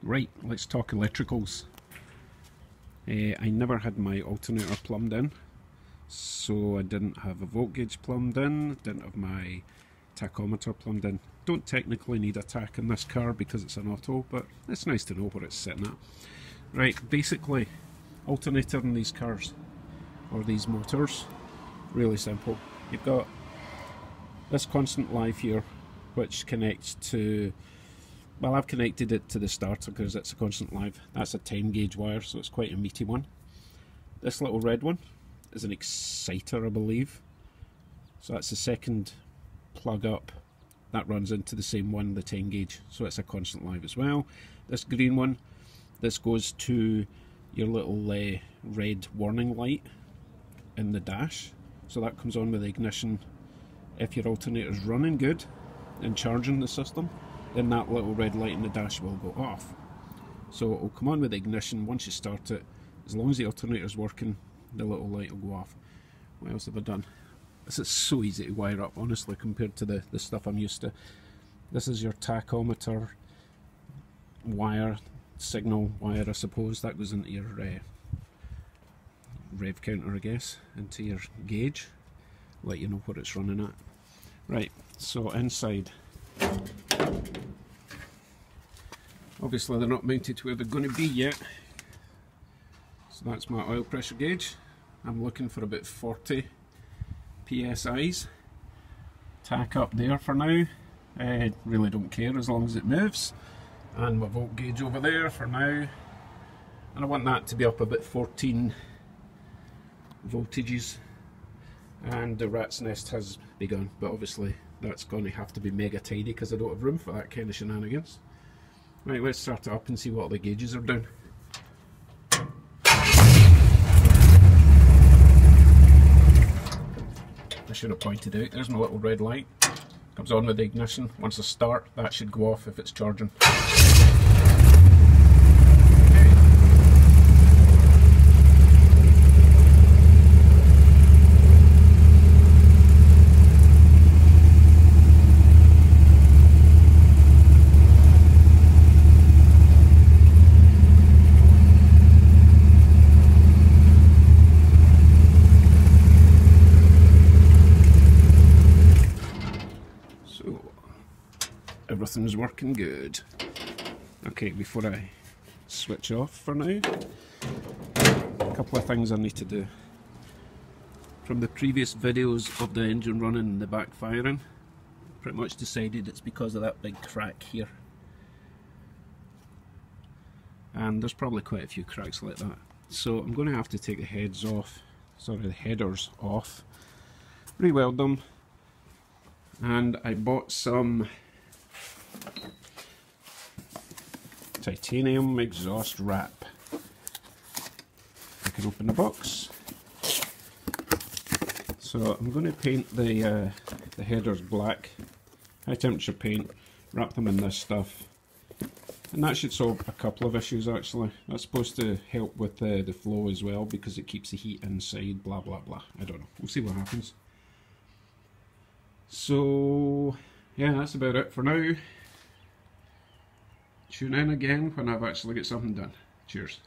Right, let's talk electricals. I never had my alternator plumbed in, so I didn't have a volt gauge plumbed in, didn't have my tachometer plumbed in. Don't technically need a tach in this car because it's an auto, but it's nice to know where it's sitting at. Right, basically, alternator in these cars, or these motors, really simple. You've got this constant live here, which connects to, well, I've connected it to the starter because it's a constant live. That's a 10 gauge wire, so it's quite a meaty one. This little red one is an exciter, I believe. So that's the second plug up. That runs into the same one, the 10 gauge, so it's a constant live as well. This green one, this goes to your little red warning light in the dash. So that comes on with the ignition. If your alternator is running good and charging the system, then that little red light in the dash will go off. So it will come on with the ignition. Once you start it, as long as the alternator is working, the little light will go off. What else have I done? This is so easy to wire up, honestly, compared to the stuff I'm used to. This is your tachometer wire, signal wire, I suppose. That goes into your rev counter, I guess, into your gauge. Let you know what it's running at. Right, so inside. Obviously they're not mounted to where they're going to be yet. So that's my oil pressure gauge. I'm looking for about 40 PSIs. Tack up there for now. Really don't care as long as it moves. And my volt gauge over there for now. And I want that to be up about 14 voltages. And the rat's nest has begun, but obviously that's going to have to be mega tidy because I don't have room for that kind of shenanigans. Right, let's start it up and see what the gauges are doing. I should have pointed out, there's my little red light. Comes on with the ignition. Once I start, that should go off if it's charging. Everything's working good. Okay, before I switch off for now, a couple of things I need to do. From the previous videos of the engine running and the backfiring, pretty much decided it's because of that big crack here. And there's probably quite a few cracks like that. So I'm going to have to take the headers off, re-weld them, and I bought some titanium exhaust wrap. I can open the box. So I'm going to paint the headers black, high temperature paint, wrap them in this stuff, and that should solve a couple of issues actually. That's supposed to help with the flow as well because it keeps the heat inside, blah blah blah. I don't know, we'll see what happens. So yeah, that's about it for now. Tune in again when I've actually got something done. Cheers.